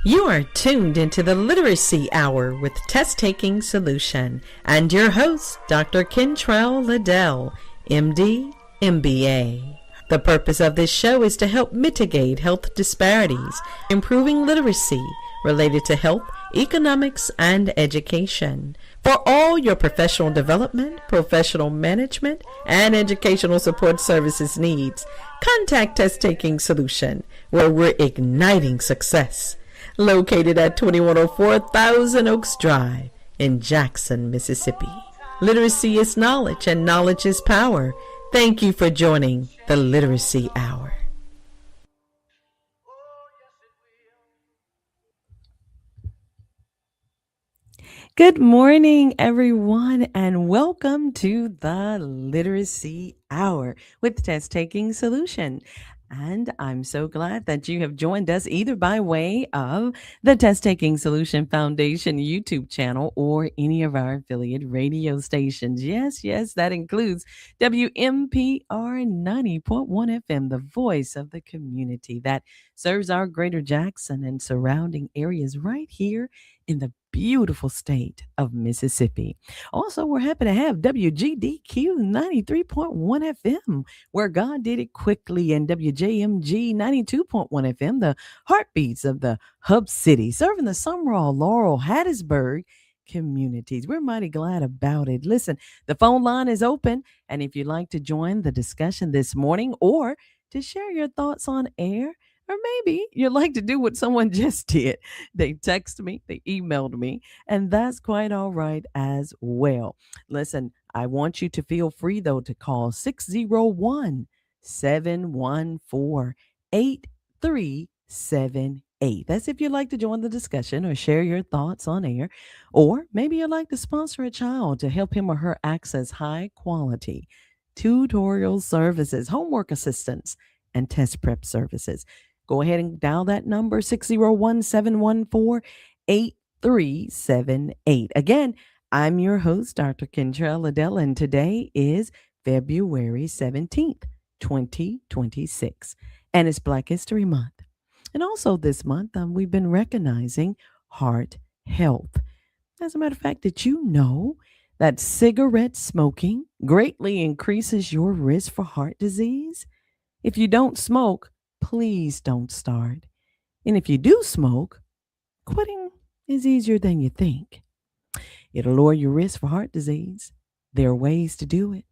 You are tuned into the Literacy Hour with Test Taking Solution and your host, Dr. Kentrell Liddell, MD, MBA. The purpose of this show is to help mitigate health disparities, improving literacy related to health, economics, and education. For all your professional development, professional management, and educational support services needs, contact Test Taking Solution, where we're igniting success. Located at 2104 Thousand Oaks Drive in Jackson, Mississippi. Literacy is knowledge and knowledge is power. Thank you for joining the Literacy Hour. Good morning, everyone, and welcome to the Literacy Hour with Test Taking Solution. And I'm so glad that you have joined us either by way of the Test Taking Solution Foundation YouTube channel or any of our affiliate radio stations. Yes, that includes WMPR 90.1 FM, the voice of the community that serves our greater Jackson and surrounding areas right here in the beautiful state of Mississippi. Also, we're happy to have WGDQ 93.1 FM, where God did it quickly, and WJMG 92.1 FM, the heartbeats of the hub city, serving the Sumrall, Laurel, Hattiesburg communities. We're mighty glad about it. Listen, the phone line is open, and if you'd like to join the discussion this morning or to share your thoughts on air, or maybe you'd like to do what someone just did. They texted me, they emailed me, and that's quite all right as well. Listen, I want you to feel free, though, to call 601 714 8378. That's if you'd like to join the discussion or share your thoughts on air, or maybe you'd like to sponsor a child to help him or her access high quality tutorial services, homework assistance, and test prep services. Go ahead and dial that number, 601 714 8378. Again, I'm your host, Dr. Kentrell Liddell, and today is February 17th, 2026, and it's Black History Month. And also this month, we've been recognizing heart health. As a matter of fact, did you know that cigarette smoking greatly increases your risk for heart disease? If you don't smoke, please don't start. And if you do smoke, quitting is easier than you think. It'll lower your risk for heart disease. There are ways to do it.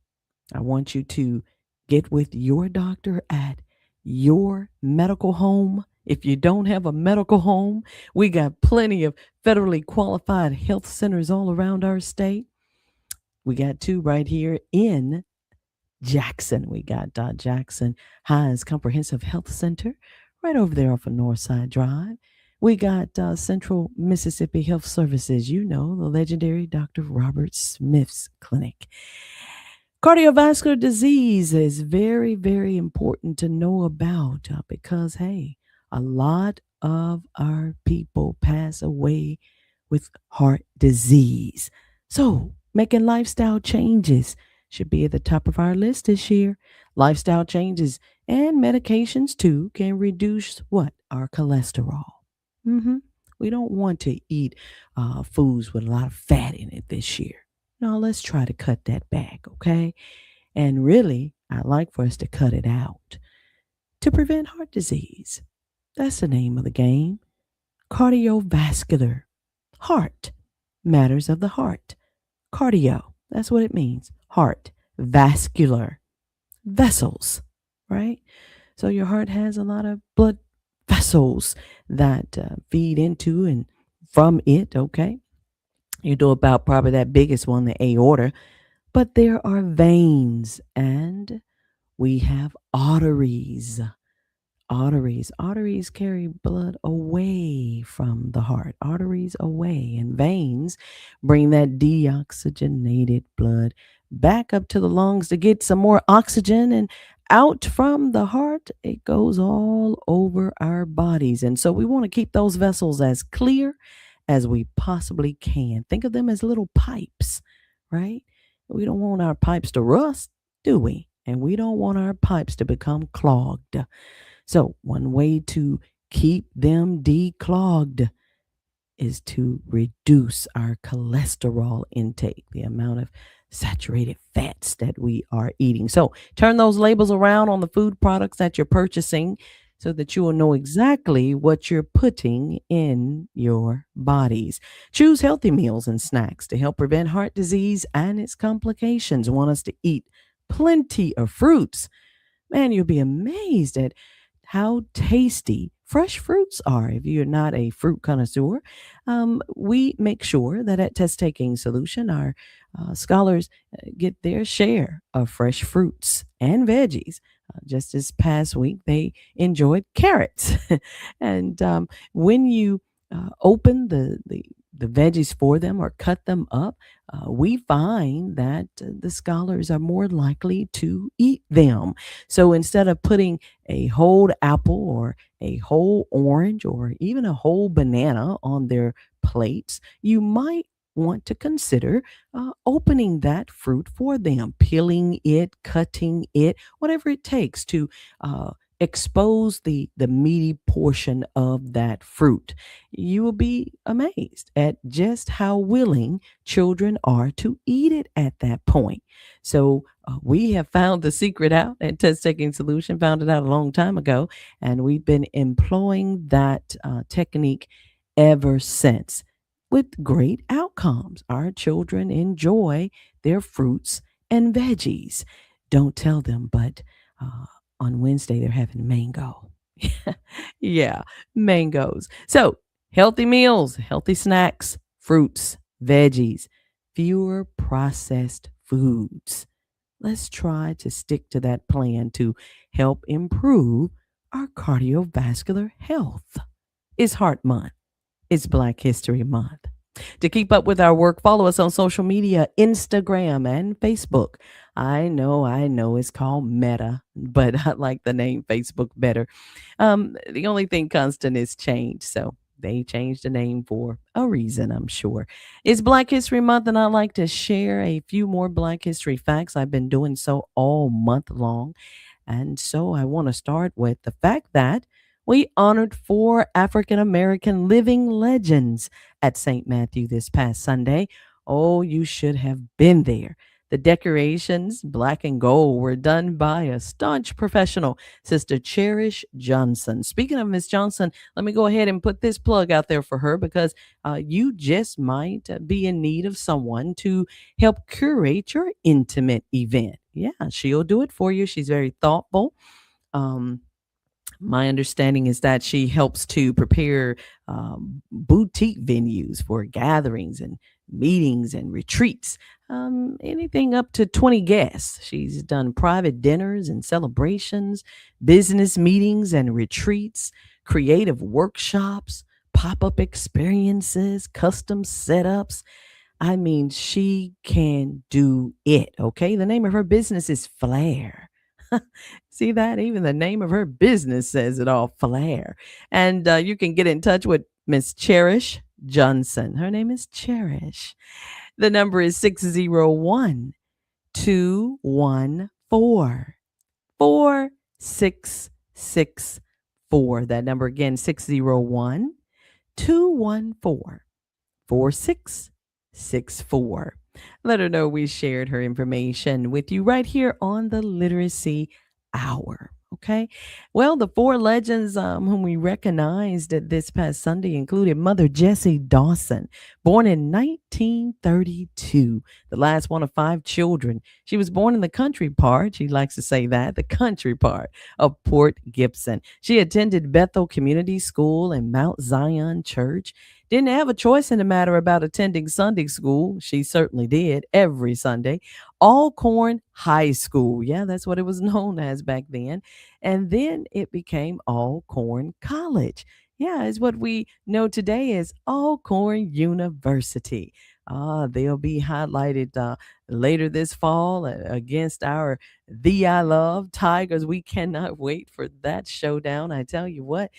I want you to get with your doctor at your medical home. If you don't have a medical home, we got plenty of federally qualified health centers all around our state. We got two right here in Jackson. We got Jackson Hines Comprehensive Health Center right over there off of Northside Drive. We got Central Mississippi Health Services, the legendary Dr. Robert Smith's clinic. Cardiovascular disease is very, very important to know about because, hey, a lot of our people pass away with heart disease. So making lifestyle changes should be at the top of our list this year. Lifestyle changes and medications too can reduce our cholesterol. We don't want to eat foods with a lot of fat in it this year. No, let's try to cut that back, okay? And really, I'd like for us to cut it out to prevent heart disease. That's the name of the game. Cardiovascular. Heart. Matters of the heart. Cardio. That's what it means. Heart. Vascular. Vessels, right? So your heart has a lot of blood vessels that feed into and from it, okay? You know about probably that biggest one, the aorta. But there are veins and we have arteries. Arteries carry blood away from the heart. Arteries away, and veins bring that deoxygenated blood back up to the lungs to get some more oxygen, and out from the heart it goes all over our bodies. And so we want to keep those vessels as clear as we possibly can. Think of them as little pipes, right? We don't want our pipes to rust, do we? And we don't want our pipes to become clogged. So one way to keep them declogged is to reduce our cholesterol intake, the amount of saturated fats that we are eating. So turn those labels around on the food products that you're purchasing so that you will know exactly what you're putting in your bodies. Choose healthy meals and snacks to help prevent heart disease and its complications. Want us to eat plenty of fruits. Man, you'll be amazed at how tasty fresh fruits are. If you're not a fruit connoisseur, we make sure that at Test Taking Solution, our scholars get their share of fresh fruits and veggies. Just this past week, they enjoyed carrots. And when you open the veggies for them or cut them up, we find that the scholars are more likely to eat them. So instead of putting a whole apple or a whole orange or even a whole banana on their plates, you might want to consider opening that fruit for them, peeling it, cutting it, whatever it takes to expose the meaty portion of that fruit. You will be amazed at just how willing children are to eat it at that point. So we have found the secret out at Test Taking Solution, found it out a long time ago, and we've been employing that technique ever since with great outcomes. Our children enjoy their fruits and veggies. Don't tell them, but on Wednesday they're having mango. Yeah, mangoes. So, healthy meals, healthy snacks, fruits, veggies, fewer processed foods. Let's try to stick to that plan to help improve our cardiovascular health. It's Heart Month. It's Black History Month. To keep up with our work, follow us on social media, Instagram and Facebook. I know it's called Meta, but I like the name Facebook better. The only thing constant is change. So they changed the name for a reason, I'm sure. It's Black History Month, and I like to share a few more Black History facts. I've been doing so all month long. And so I want to start with the fact that we honored four African American living legends at St. Matthew this past Sunday. Oh, you should have been there. The decorations, black and gold, were done by a staunch professional, Sister Cherish Johnson. Speaking of Miss Johnson, let me go ahead and put this plug out there for her because you just might be in need of someone to help curate your intimate event. Yeah, she'll do it for you. She's very thoughtful. Um, my understanding is that she helps to prepare boutique venues for gatherings and meetings and retreats. Anything up to 20 guests. She's done private dinners and celebrations, business meetings and retreats, creative workshops, pop up experiences, custom setups. I mean, she can do it. Okay. The name of her business is Flair. See that? Even the name of her business says it all, Flair. And you can get in touch with Miss Cherish Johnson. Her name is Cherish. The number is 601 214 4664. That number again, 601 214 4664. Let her know we shared her information with you right here on the Literacy Hour. Okay. Well, the four legends whom we recognized this past Sunday included Mother Jessie Dawson, born in 1932, the last one of five children. She was born in the country part, she likes to say that, the country part of Port Gibson. She attended Bethel Community School and Mount Zion Church. Didn't have a choice in the matter about attending Sunday school. She certainly did every Sunday. Alcorn High School. Yeah, that's what it was known as back then. And then it became Alcorn College. Yeah, it's what we know today as Alcorn University. They'll be highlighted later this fall against our The I Love Tigers. We cannot wait for that showdown. I tell you what,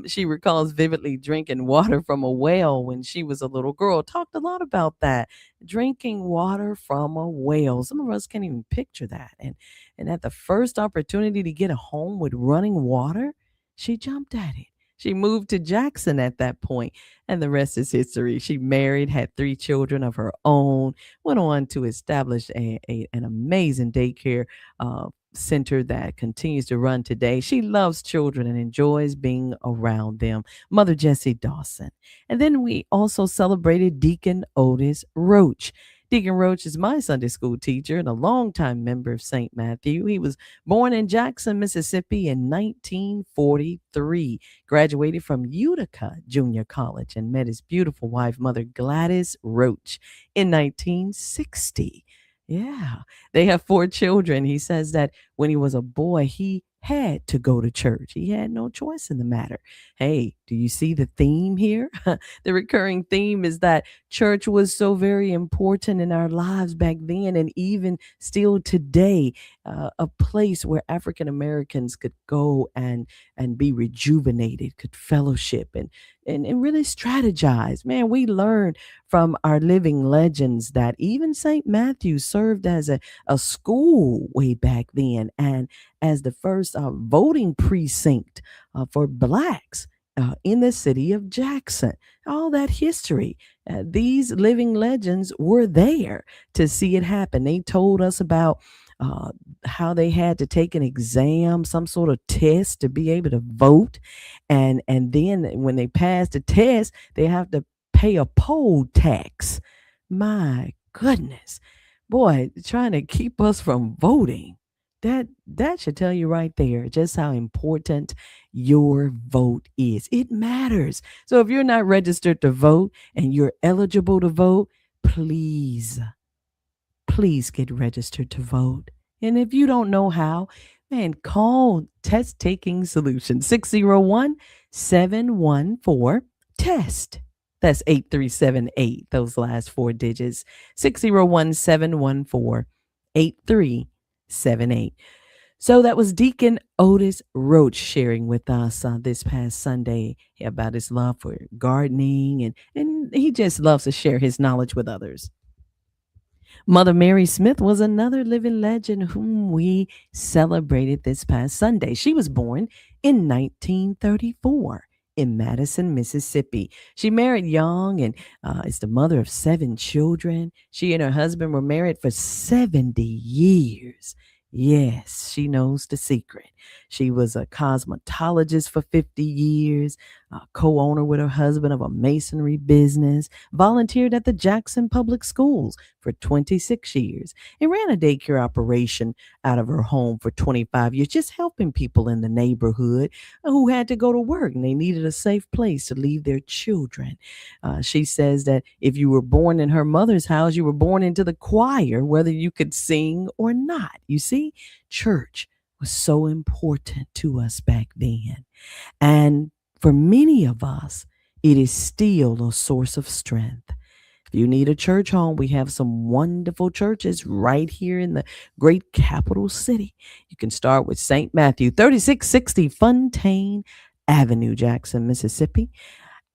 she recalls vividly drinking water from a well when she was a little girl. Talked a lot about that, drinking water from a well. Some of us can't even picture that. And at the first opportunity to get a home with running water, she jumped at it. She moved to Jackson at that point, and the rest is history. She married, had 3 children of her own, went on to establish an amazing daycare center that continues to run today. She loves children and enjoys being around them. Mother Jessie Dawson. And then we also celebrated Deacon Otis Roach. Deacon Roach is my Sunday school teacher and a longtime member of St. Matthew. He was born in Jackson, Mississippi in 1943, graduated from Utica Junior College, and met his beautiful wife, Mother Gladys Roach, in 1960. Yeah, they have 4 children. He says that when he was a boy, he had to go to church. He had no choice in the matter. Hey, do you see the theme here? The recurring theme is that church was so very important in our lives back then, and even still today, a place where African Americans could go and be rejuvenated, could fellowship and really strategize. Man, we learned from our living legends that even St. Matthew served as a school way back then and as the first voting precinct for blacks in the city of Jackson. All that history. These living legends were there to see it happen. They told us about uh, how they had to take an exam, some sort of test to be able to vote, and then when they pass the test, they have to pay a poll tax. My goodness, boy, trying to keep us from voting. That should tell you right there just how important your vote is. It matters. So if you're not registered to vote and you're eligible to vote, please please get registered to vote. And if you don't know how, man, call Test Taking Solutions 601-714 TEST. That's 8378, those last 4 digits. 601-714-8378. So that was Deacon Otis Roach sharing with us this past Sunday about his love for gardening, and he just loves to share his knowledge with others. Mother Mary Smith was another living legend whom we celebrated this past Sunday. She was born in 1934 in Madison, Mississippi. She married young and is the mother of 7 children. She and her husband were married for 70 years. Yes, she knows the secret. She was a cosmetologist for 50 years, a co owner with her husband of a masonry business, volunteered at the Jackson Public Schools for 26 years, and ran a daycare operation out of her home for 25 years, just helping people in the neighborhood who had to go to work and they needed a safe place to leave their children. She says that if you were born in her mother's house, you were born into the choir, whether you could sing or not. You see, church was so important to us back then. And for many of us, it is still a source of strength. If you need a church home, we have some wonderful churches right here in the great capital city. You can start with St. Matthew, 3660 Fontaine Avenue, Jackson, Mississippi.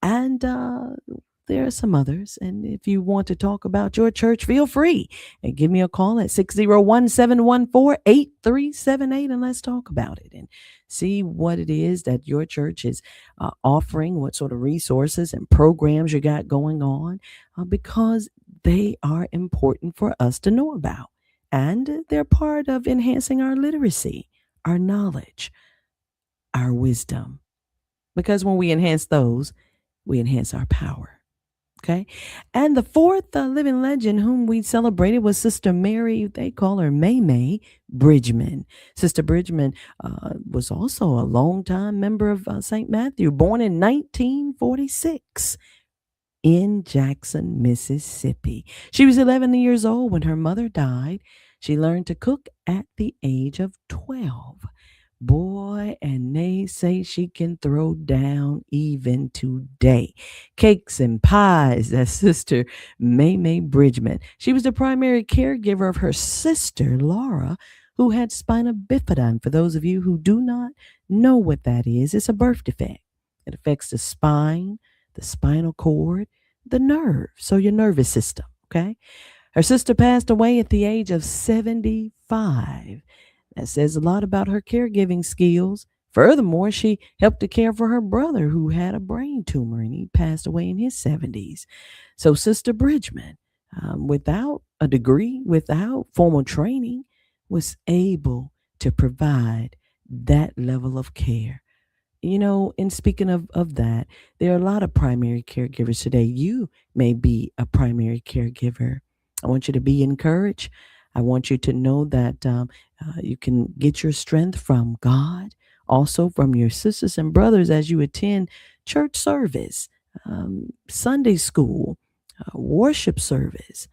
And there are some others. And if you want to talk about your church, feel free and give me a call at 601-714-8378 and let's talk about it and see what it is that your church is offering, what sort of resources and programs you got going on, because they are important for us to know about. And they're part of enhancing our literacy, our knowledge, our wisdom. Because when we enhance those, we enhance our power. Okay. And the fourth living legend whom we celebrated was Sister Mary. They call her May Bridgman. Sister Bridgman was also a longtime member of St. Matthew, born in 1946 in Jackson, Mississippi. She was 11 years old when her mother died. She learned to cook at the age of 12. Boy, and they say she can throw down even today. Cakes and pies, that Sister May Bridgman. She was the primary caregiver of her sister, Laura, who had spina bifida. And for those of you who do not know what that is, it's a birth defect. It affects the spine, the spinal cord, the nerve, so your nervous system, okay? Her sister passed away at the age of 75. That says a lot about her caregiving skills Furthermore, she helped to care for her brother who had a brain tumor and he passed away in his 70s. So, Sister Bridgman, without a degree, without formal training, was able to provide that level of care. And speaking of that, there are a lot of primary caregivers today. You may be a primary caregiver. I want you to be encouraged. I want you to know that you can get your strength from God, also from your sisters and brothers as you attend church service, Sunday school, worship service,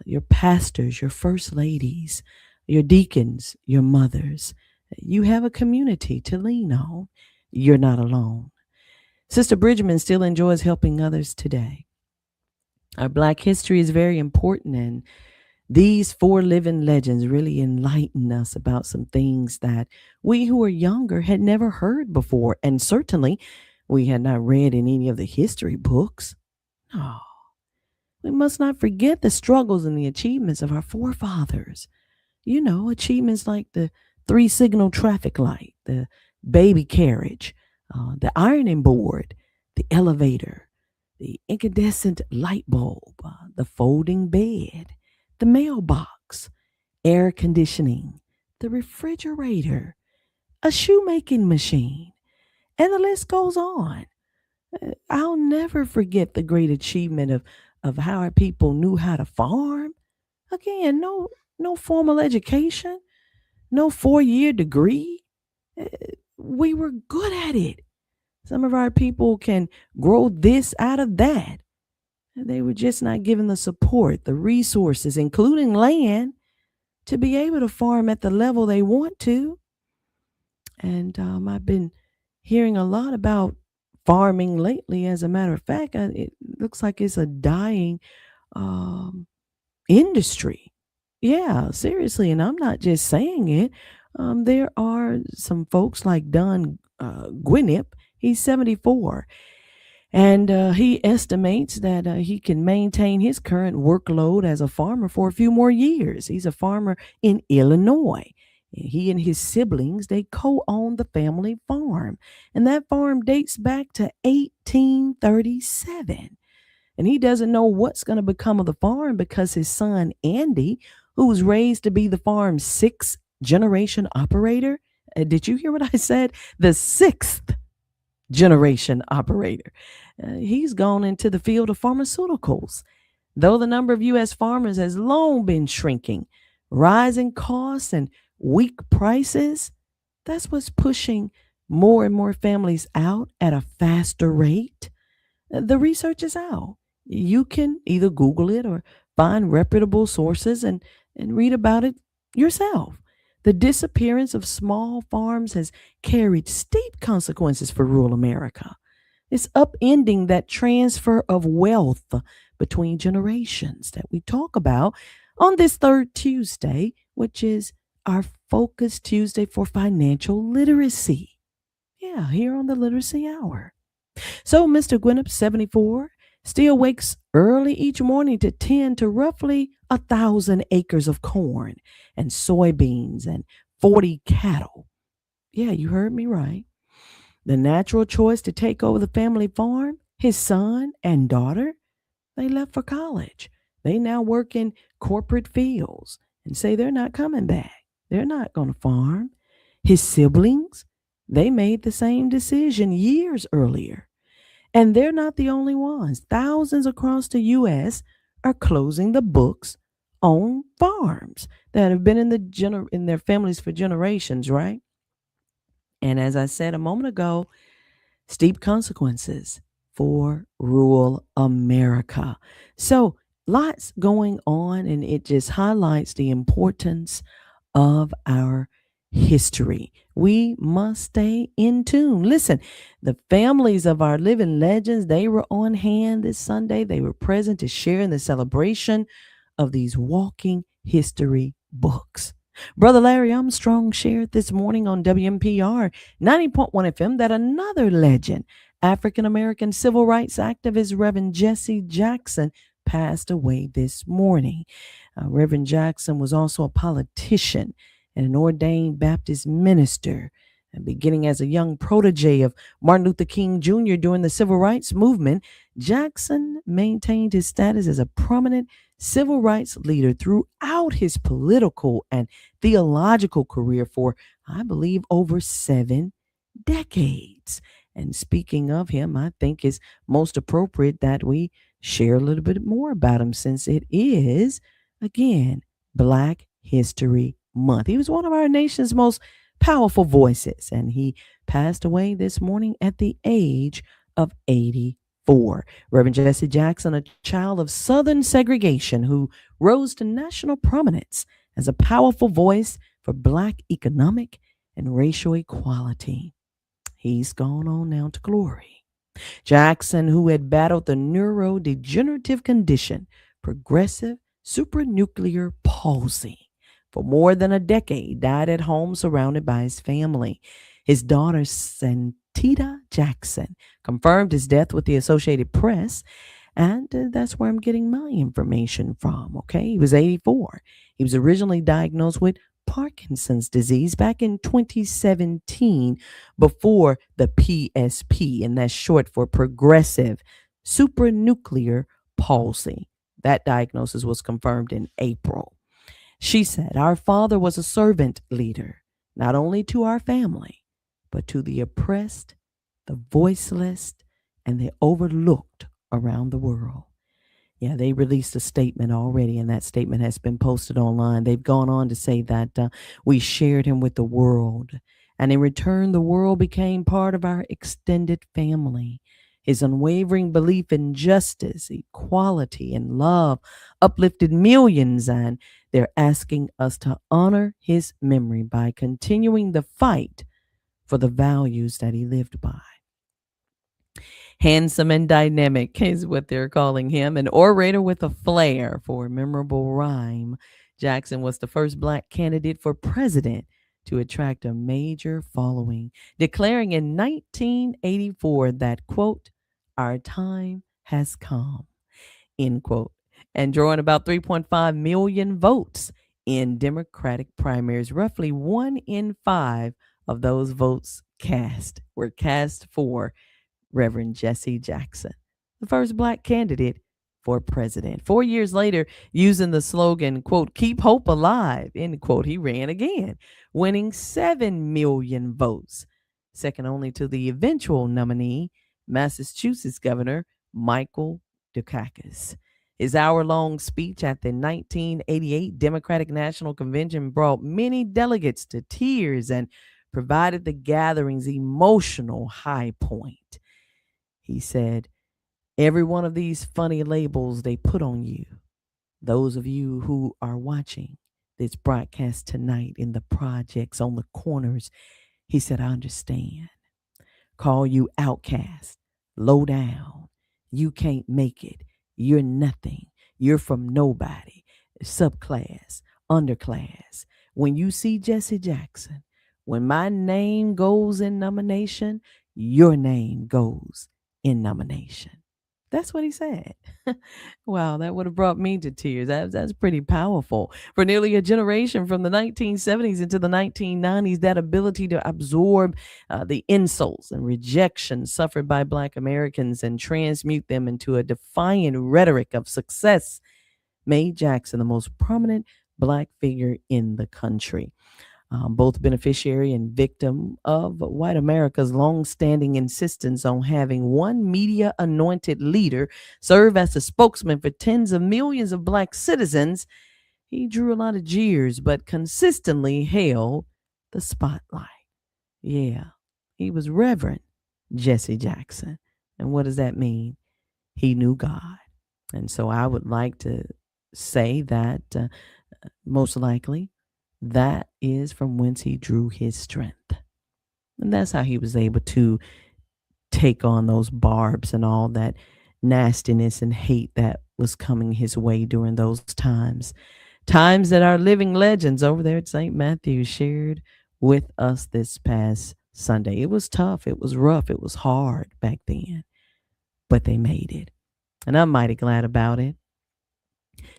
your pastors, your first ladies, your deacons, your mothers. You have a community to lean on. You're not alone. Sister Bridgman still enjoys helping others today. Our Black history is very important, and these four living legends really enlighten us about some things that we who are younger had never heard before, and certainly we had not read in any of the history books. No, we must not forget the struggles and the achievements of our forefathers. Achievements like the three signal traffic light, the baby carriage, the ironing board, the elevator, the incandescent light bulb, the folding bed, the mailbox, air conditioning, the refrigerator, a shoemaking machine, and the list goes on. I'll never forget the great achievement of how our people knew how to farm. Again, no formal education, no 4-year degree. Uh, We were good at it. Some of our people can grow this out of that. And they were just not given the support, the resources, including land, to be able to farm at the level they want to. And I've been hearing a lot about farming lately. As a matter of fact, it looks like it's a dying um, industry. Yeah, seriously. And I'm not just saying it. There are some folks like Don Gwinnett. He's 74. And he estimates that he can maintain his current workload as a farmer for a few more years. He's a farmer in Illinois. He and his siblings, they co-own the family farm. And that farm dates back to 1837. And he doesn't know what's going to become of the farm because his son, Andy, who was raised to be the farm's sixth generation operator. Did you hear what I said? The sixth generation operator. He's gone into the field of pharmaceuticals. Though the number of U.S. farmers has long been shrinking, rising costs and weak prices, that's what's pushing more and more families out at a faster rate. The research is out. You can either Google it or find reputable sources and read about it yourself. The disappearance of small farms has carried steep consequences for rural America. It's upending that transfer of wealth between generations that we talk about on this third Tuesday, which is our Focus Tuesday for financial literacy. Yeah, here on the Literacy Hour. So Mr. Gwinnett, 74, still wakes early each morning to tend to roughly 1,000 acres of corn and soybeans and 40 cattle. Yeah, you heard me right. The natural choice to take over the family farm, his son and daughter, they left for college. They now work in corporate fields and say they're not coming back. They're not going to farm. His siblings, they made the same decision years earlier. And they're not the only ones. Thousands across the U.S. are closing the books on farms that have been in their families for generations, right? And as I said a moment ago, steep consequences for rural America. So lots going on, and it just highlights the importance of our history. We must stay in tune. Listen, the families of our living legends, they were on hand this Sunday. They were present to share in the celebration of these walking history books. Brother Larry Armstrong shared this morning on WMPR 90.1 FM that another legend, African American civil rights activist Reverend Jesse Jackson, passed away this morning. Reverend Jackson was also a politician and an ordained Baptist minister. And beginning as a young protege of Martin Luther King Jr. during the civil rights movement, Jackson maintained his status as a prominent civil rights leader throughout his political and theological career for, I believe, over 7 decades. And speaking of him, I think it's most appropriate that we share a little bit more about him since it is, again, Black History Month. He was one of our nation's most powerful voices, and he passed away this morning at the age of 84. Reverend Jesse Jackson, a child of Southern segregation who rose to national prominence as a powerful voice for Black economic and racial equality. He's gone on now to glory. Jackson, who had battled the neurodegenerative condition, progressive supranuclear palsy, for more than a decade, died at home surrounded by his family. His daughter, Santita Jackson, confirmed his death with the Associated Press, and that's where I'm getting my information from, okay? He was 84. He was originally diagnosed with Parkinson's disease back in 2017 before the PSP, and that's short for progressive supranuclear palsy. That diagnosis was confirmed in April. She said, "Our father was a servant leader, not only to our family, but to the oppressed, the voiceless, and the overlooked around the world." Yeah, they released a statement already, and that statement has been posted online. They've gone on to say that we shared him with the world, and in return, the world became part of our extended family. His unwavering belief in justice, equality, and love uplifted millions, and they're asking us to honor his memory by continuing the fight for the values that he lived by. Handsome and dynamic is what they're calling him, an orator with a flair for memorable rhyme. Jackson was the first Black candidate for president to attract a major following, declaring in 1984 that, quote, "Our time has come," end quote, and drawing about 3.5 million votes in Democratic primaries. Roughly 1 in 5 of those votes were cast for Reverend Jesse Jackson, the first Black candidate for president. 4 years later, using the slogan, quote, "Keep hope alive," end quote, he ran again, winning 7 million votes, second only to the eventual nominee, Massachusetts Governor Michael Dukakis. His hour-long speech at the 1988 Democratic National Convention brought many delegates to tears and provided the gathering's emotional high point. He said, "Every one of these funny labels they put on you, those of you who are watching this broadcast tonight in the projects on the corners," he said, "I understand. Call you outcast, low down, you can't make it, you're nothing, you're from nobody, subclass, underclass. When you see Jesse Jackson, when my name goes in nomination, your name goes in nomination." That's what he said. Wow, that would have brought me to tears. That's pretty powerful. For nearly a generation, from the 1970s into the 1990s, that ability to absorb the insults and rejection suffered by Black Americans and transmute them into a defiant rhetoric of success made Jackson the most prominent Black figure in the country. Both beneficiary and victim of white America's long-standing insistence on having one media-anointed leader serve as a spokesman for tens of millions of Black citizens, he drew a lot of jeers, but consistently held the spotlight. Yeah, he was Reverend Jesse Jackson. And what does that mean? He knew God. And so I would like to say that most likely that is from whence he drew his strength. And that's how he was able to take on those barbs and all that nastiness and hate that was coming his way during those times. Times that our living legends over there at St. Matthew shared with us this past Sunday. It was tough, it was rough, it was hard back then, but they made it. And I'm mighty glad about it.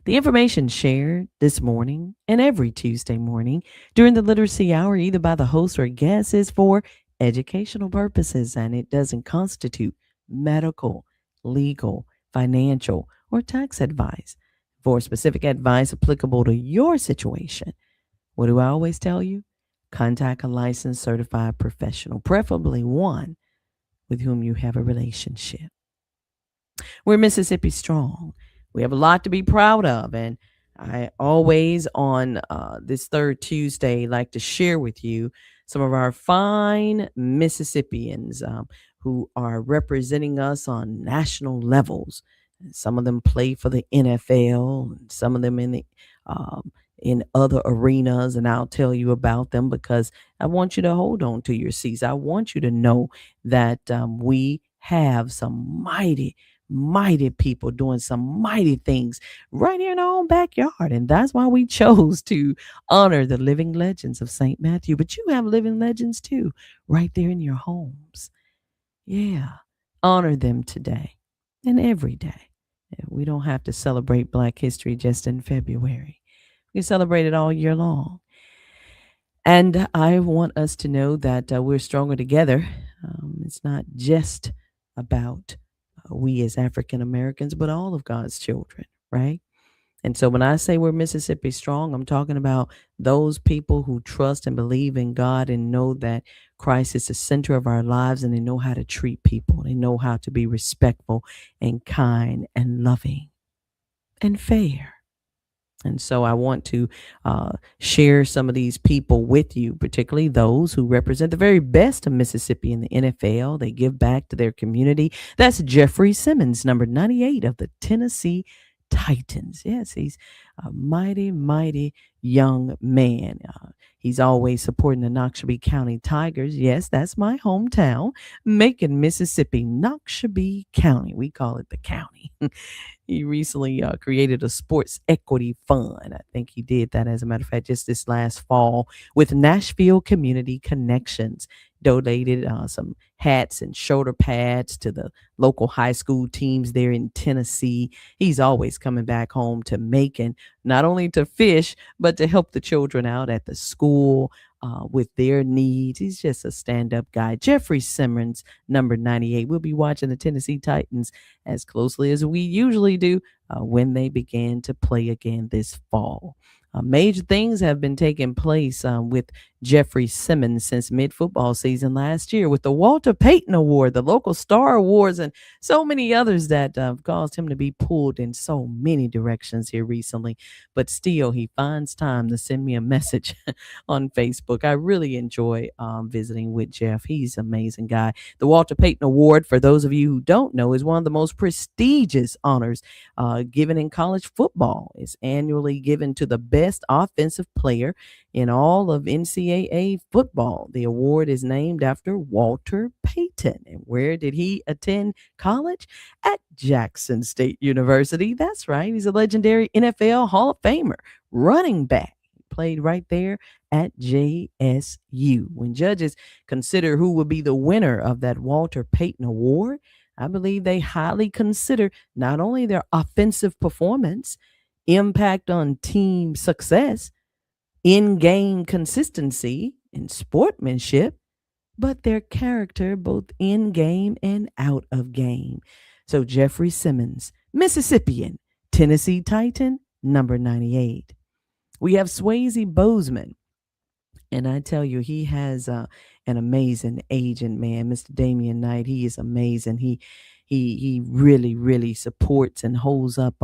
The information shared this morning and every Tuesday morning during the literacy hour, either by the host or guest, is for educational purposes and it doesn't constitute medical, legal, financial, or tax advice. For specific advice applicable to your situation, what do I always tell you? Contact a licensed certified professional, preferably one with whom you have a relationship. We're Mississippi strong. We have a lot to be proud of. And I always, on this third Tuesday, like to share with you some of our fine Mississippians who are representing us on national levels. Some of them play for the NFL, and some of them in other arenas, and I'll tell you about them because I want you to hold on to your seats. I want you to know that we have some mighty people doing some mighty things right here in our own backyard. And that's why we chose to honor the living legends of St. Matthew. But you have living legends too, right there in your homes. Yeah. Honor them today and every day. We don't have to celebrate Black History just in February. We celebrate it all year long. And I want us to know that we're stronger together. It's not just about we as African Americans, but all of God's children, right? And so when I say we're Mississippi strong, I'm talking about those people who trust and believe in God and know that Christ is the center of our lives and they know how to treat people. They know how to be respectful and kind and loving and fair. And so I want to share some of these people with you, particularly those who represent the very best of Mississippi in the NFL. They give back to their community. That's Jeffrey Simmons, number 98 of the Tennessee Titans. Yes, he's a mighty young man. He's always supporting the Noxubee County Tigers. Yes, that's my hometown, Macon, Mississippi, Noxubee County. We call it the county. He recently created a sports equity fund. I think he did that, as a matter of fact, just this last fall with Nashville Community Connections. Donated some hats and shoulder pads to the local high school teams there in Tennessee. He's always coming back home to Macon, not only to fish, but to help the children out at the school with their needs. He's just a stand up guy. Jeffrey Simmons, number 98. We'll be watching the Tennessee Titans as closely as we usually do when they begin to play again this fall. Major things have been taking place with Jeffrey Simmons since mid-football season last year with the Walter Payton Award, the local star awards, and so many others that caused him to be pulled in so many directions here recently. But still, he finds time to send me a message on Facebook. I really enjoy visiting with Jeff. He's an amazing guy. The Walter Payton Award, for those of you who don't know, is one of the most prestigious honors given in college football. It's annually given to the best offensive player in all of NCAA football. The award is named after Walter Payton. And where did he attend college? At Jackson State University. That's right. He's a legendary NFL Hall of Famer, running back. Played right there at JSU. When judges consider who would be the winner of that Walter Payton Award, I believe they highly consider not only their offensive performance, impact on team success, in-game consistency and sportsmanship, but their character both in-game and out of game. So Jeffrey Simmons, Mississippian, Tennessee Titan, number 98. We have Swayze Bozeman. And I tell you, he has an amazing agent, man, Mr. Damian Knight. He is amazing. He really supports and holds up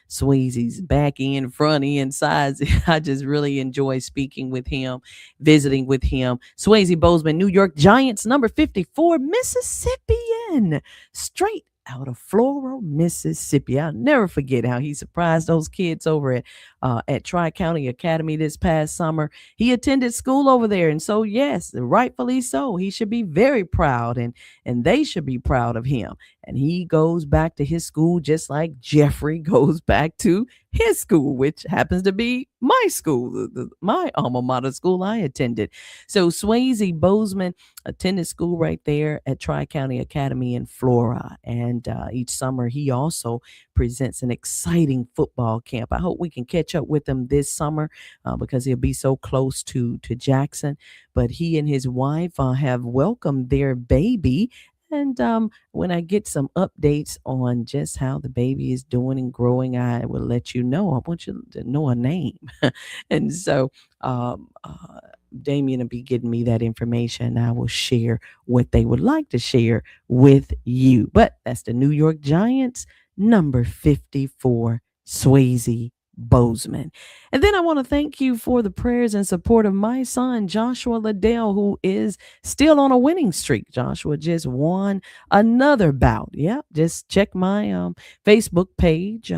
Swayze's back end, front end, sides. I just really enjoy speaking with him, visiting with him. Swayze Bozeman, New York Giants, number 54, Mississippian, straight out of Floral, Mississippi. I'll never forget how he surprised those kids over at Tri-County Academy this past summer. He attended school over there, and so yes, rightfully so. He should be very proud, and they should be proud of him. And he goes back to his school just like Jeffrey goes back to his school, which happens to be my school, my alma mater school I attended. So Swayze Bozeman attended school right there at Tri County Academy in Flora. And each summer, he also presents an exciting football camp. I hope we can catch up with him this summer because he'll be so close to Jackson. But he and his wife have welcomed their baby. And when I get some updates on just how the baby is doing and growing, I will let you know. I want you to know a name. And so Damien will be getting me that information. I will share what they would like to share with you. But that's the New York Giants, number 54, Swayze Bozeman. And then I want to thank you for the prayers and support of my son, Joshua Liddell, who is still on a winning streak. Joshua just won another bout. Yeah, just check my Facebook page,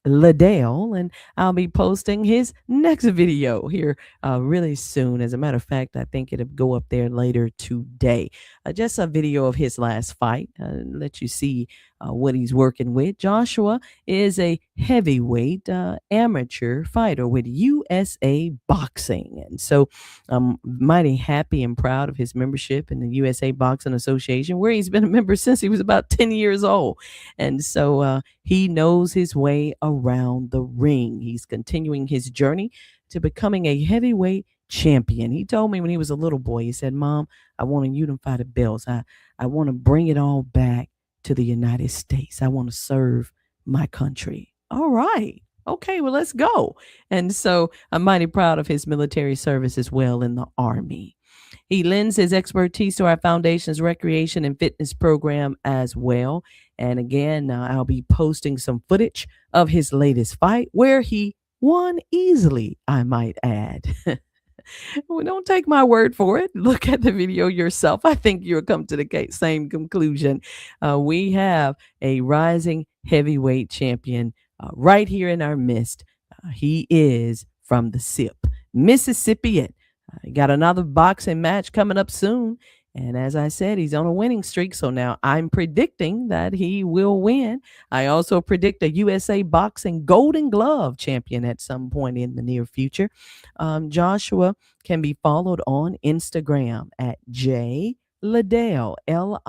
Liddell, and I'll be posting his next video here really soon. As a matter of fact, I think it'll go up there later today. Just a video of his last fight, let you see what he's working with. Joshua is a heavyweight amateur fighter with USA Boxing. And so I'm mighty happy and proud of his membership in the USA Boxing Association, where he's been a member since he was about 10 years old. And so he knows his way around the ring. He's continuing his journey to becoming a heavyweight champion. He told me when he was a little boy, he said, "Mom, I want to unify the belts. I want to bring it all back to the United States. I want to serve my country." All right. Okay, well, let's go. And so I'm mighty proud of his military service as well in the Army. He lends his expertise to our foundation's recreation and fitness program as well. And again, I'll be posting some footage of his latest fight where he won easily, I might add. Well, don't take my word for it. Look at the video yourself. I think you'll come to the same conclusion. We have a rising heavyweight champion right here in our midst. He is from the SIP, Mississippi. Got another boxing match coming up soon. And as I said, he's on a winning streak. So now I'm predicting that he will win. I also predict a USA Boxing Golden Glove champion at some point in the near future. Joshua can be followed on Instagram at J Liddell, Liddell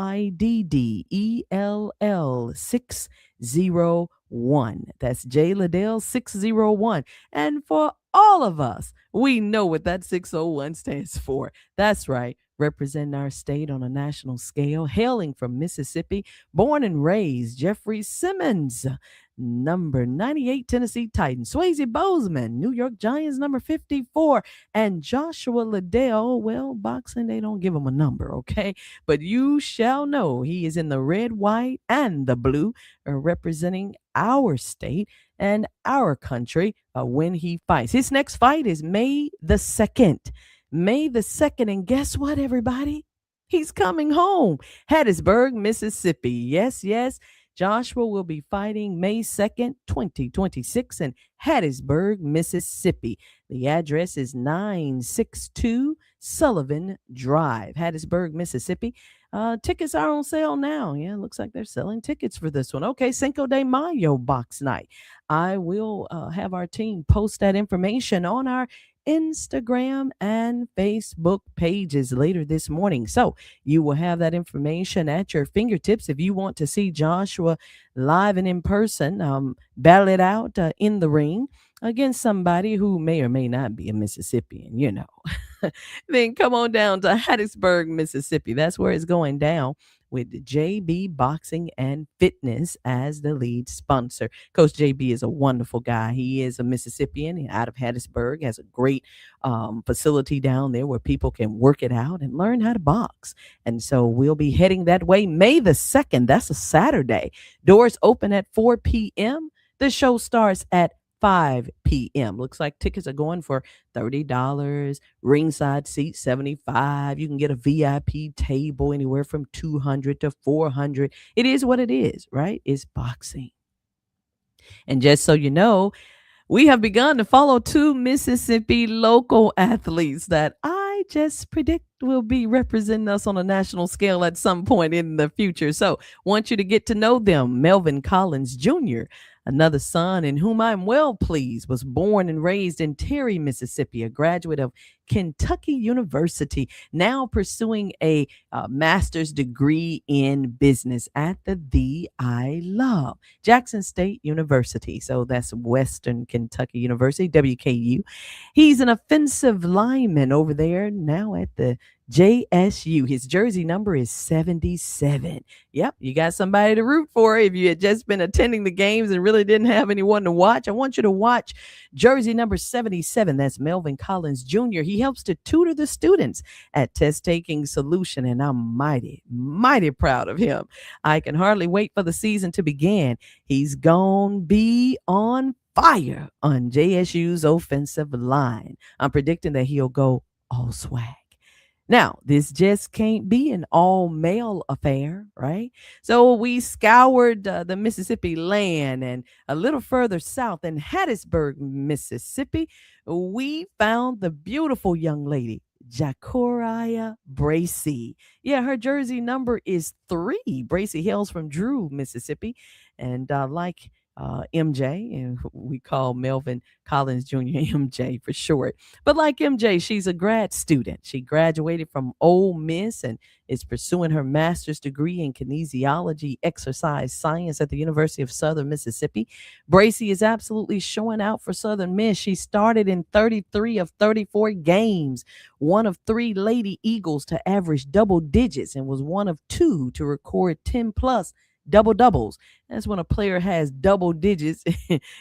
601. That's J Liddell 601. And for all of us, we know what that 601 stands for. That's right. Representing our state on a national scale, hailing from Mississippi, born and raised, Jeffrey Simmons, number 98 Tennessee Titans, Swayze Bozeman, New York Giants, number 54, and Joshua Liddell. Well, boxing, they don't give him a number, okay? But you shall know he is in the red, white, and the blue, representing our state and our country when he fights. His next fight is May the 2nd. May the 2nd. And guess what, everybody? He's coming home. Hattiesburg, Mississippi. Yes, yes. Joshua will be fighting May 2nd, 2026 in Hattiesburg, Mississippi. The address is 962 Sullivan Drive, Hattiesburg, Mississippi. Tickets are on sale now. Yeah, looks like they're selling tickets for this one. Okay, Cinco de Mayo box night. I will have our team post that information on our Instagram and Facebook pages later this morning. So you will have that information at your fingertips if you want to see Joshua live and in person, battle it out in the ring against somebody who may or may not be a Mississippian, you know. Then come on down to Hattiesburg, Mississippi. That's where it's going down, with JB Boxing and Fitness as the lead sponsor. Coach JB is a wonderful guy. He is a Mississippian out of Hattiesburg, has a great facility down there where people can work it out and learn how to box. And so we'll be heading that way May the 2nd. That's a Saturday. Doors open at 4 p.m. The show starts at 5 p.m. Looks like tickets are going for $30, ringside seat $75. You can get a VIP table anywhere from $200 to $400. It is what it is, right? It's boxing. And just so you know, we have begun to follow 2 Mississippi local athletes that I just predict will be representing us on a national scale at some point in the future. So want you to get to know them. Melvin Collins Jr., Another son in whom I'm well pleased was born and raised in Terry, Mississippi, a graduate of Kentucky University, now pursuing a master's degree in business at the I love Jackson State University. So that's Western Kentucky University, WKU. He's an offensive lineman over there now at the JSU. His jersey number is 77. Yep, you got somebody to root for. If you had just been attending the games and really didn't have anyone to watch, I want you to watch jersey number 77. That's Melvin Collins Jr. He helps to tutor the students at Test Taking Solution, and I'm mighty, mighty proud of him. I can hardly wait for the season to begin. He's gonna be on fire on JSU's offensive line. I'm predicting that he'll go all swag. Now, this just can't be an all male affair, right? So we scoured the Mississippi land, and a little further south in Hattiesburg, Mississippi, we found the beautiful young lady, Jacoria Bracy. Yeah, her jersey number is 3. Bracy hails from Drew, Mississippi. And like MJ, and we call Melvin Collins Jr. MJ for short. But like MJ, she's a grad student. She graduated from Ole Miss and is pursuing her master's degree in kinesiology exercise science at the University of Southern Mississippi. Bracy is absolutely showing out for Southern Miss. She started in 33 of 34 games, one of 3 Lady Eagles to average double digits, and was one of 2 to record 10 plus double doubles. That's when a player has double digits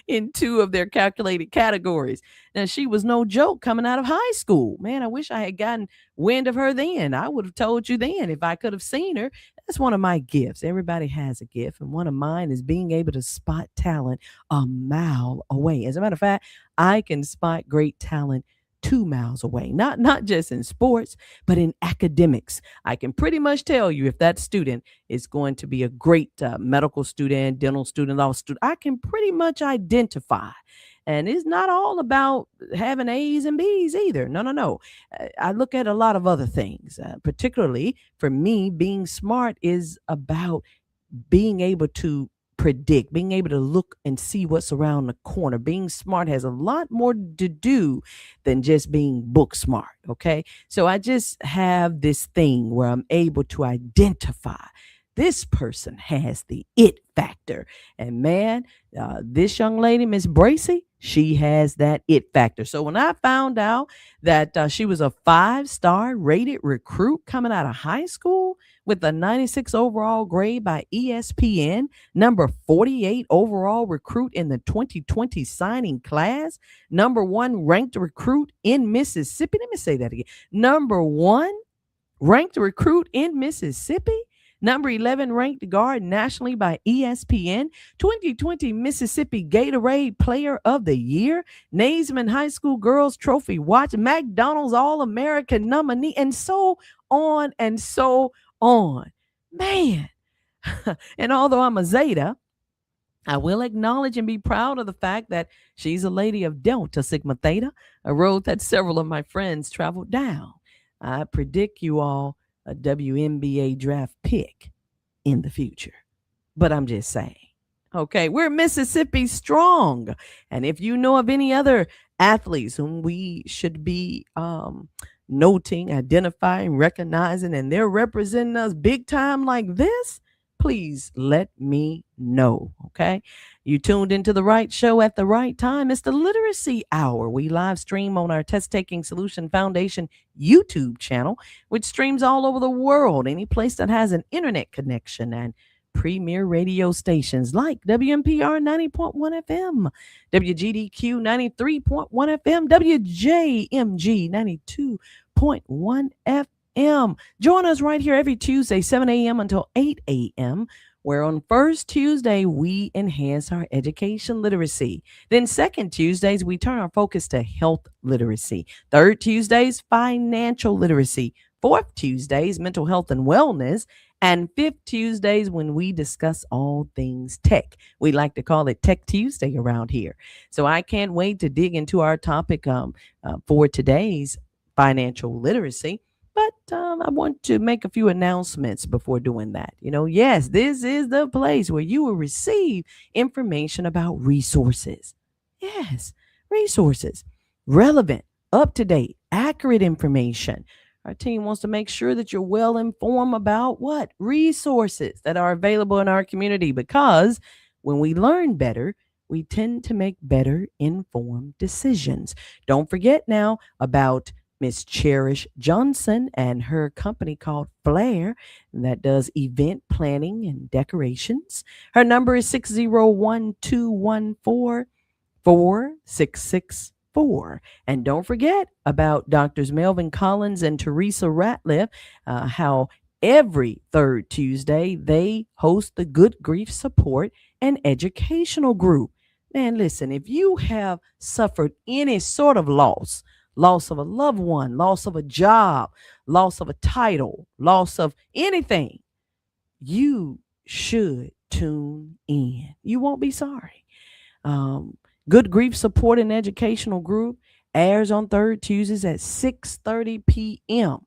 in 2 of their calculated categories. Now, she was no joke coming out of high school. Man, I wish I had gotten wind of her then. I would have told you then if I could have seen her. That's one of my gifts. Everybody has a gift, and one of mine is being able to spot talent a mile away. As a matter of fact, I can spot great talent 2 miles away. Not just in sports, but in academics. I can pretty much tell you if that student is going to be a great medical student, dental student, law student. I can pretty much identify. And it's not all about having A's and B's either. No, no, no. I look at a lot of other things. Particularly for me, being smart is about being able to predict, being able to look and see what's around the corner. Being smart has a lot more to do than just being book smart. Okay. So I just have this thing where I'm able to identify this person has the it factor. And man, this young lady, Miss Bracy, she has that it factor. So when I found out that she was a 5-star rated recruit coming out of high school with a 96 overall grade by ESPN, number 48 overall recruit in the 2020 signing class, number 1 ranked recruit in Mississippi. Let me say that again. Number 1 ranked recruit in Mississippi. Number 11 ranked guard nationally by ESPN, 2020 Mississippi Gatorade Player of the Year, Naismith High School Girls Trophy Watch, McDonald's All-American nominee, and so on and so on. Man. And although I'm a Zeta, I will acknowledge and be proud of the fact that she's a lady of Delta Sigma Theta, a road that several of my friends traveled down. I predict you all a WNBA draft pick in the future. But I'm just saying. Okay, we're Mississippi strong. And if you know of any other athletes whom we should be noting, identifying, recognizing, and they're representing us big time like this, please let me know. Okay. You tuned into the right show at the right time. It's the Literacy Hour. We live stream on our Test Taking Solution Foundation YouTube channel, which streams all over the world, any place that has an internet connection, and premier radio stations like WMPR 90.1 FM, WGDQ 93.1 FM, WJMG 92.1 FM. Join us right here every Tuesday, 7 a.m. until 8 a.m., where on first Tuesday, we enhance our education literacy. Then second Tuesdays, we turn our focus to health literacy. Third Tuesdays, financial literacy. Fourth Tuesdays, mental health and wellness. And fifth Tuesdays, when we discuss all things tech. We like to call it Tech Tuesday around here. So I can't wait to dig into our topic for today's financial literacy. But I want to make a few announcements before doing that. Yes, this is the place where you will receive information about resources. Yes, resources, relevant, up to date, accurate information. Our team wants to make sure that you're well informed about what resources that are available in our community, because when we learn better, we tend to make better informed decisions. Don't forget now about Miss Cherish Johnson and her company called Flair that does event planning and decorations. Her number is 601-214-4664. And don't forget about Doctors Melvin Collins and Teresa Ratliff, how every third Tuesday they host the Good Grief Support and Educational Group. Man, listen, if you have suffered any sort of loss of a loved one, loss of a job, loss of a title, loss of anything, you should tune in. You won't be sorry. Um, Good Grief Support and Educational Group airs on third Tuesdays at 6:30 p.m.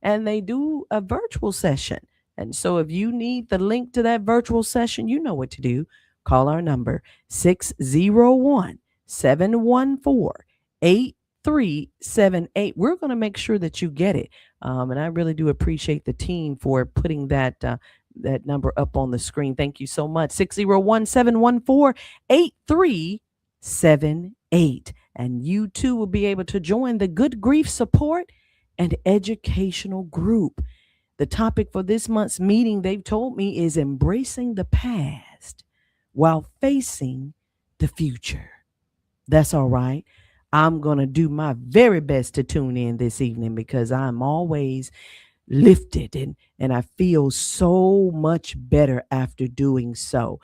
And they do a virtual session. And so if you need the link to that virtual session, you know what to do. Call our number 601-714-8378. We're going to make sure that you get it. And I really do appreciate the team for putting that number up on the screen. Thank you so much. 601-714-8378. And you too will be able to join the Good Grief Support and Educational Group. The topic for this month's meeting, they've told me, is embracing the past while facing the future. That's all right. I'm going to do my very best to tune in this evening because I'm always lifted and I feel so much better after doing so.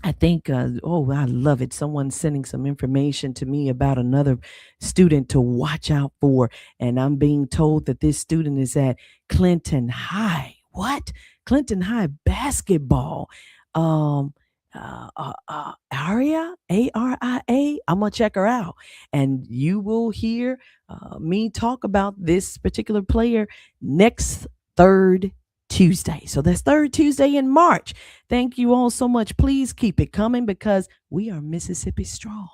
I think, oh, I love it. Someone's sending some information to me about another student to watch out for. And I'm being told that this student is at Clinton High. What? Clinton High basketball. Um, Aria, Aria. I'm going to check her out. And you will hear me talk about this particular player next third Tuesday. So that's third Tuesday in March. Thank you all so much. Please keep it coming because we are Mississippi strong.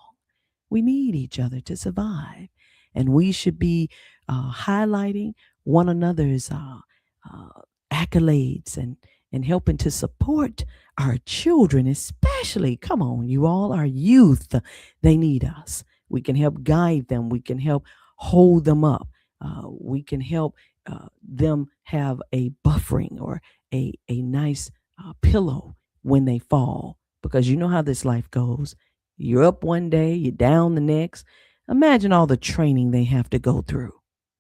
We need each other to survive. And we should be highlighting one another's accolades and helping to support our children, especially, come on, you all, our youth. They need us. We can help guide them. We can help hold them up. We can help them have a buffering or a nice pillow when they fall, because you know how this life goes. You're up one day, you're down the next. Imagine all the training they have to go through,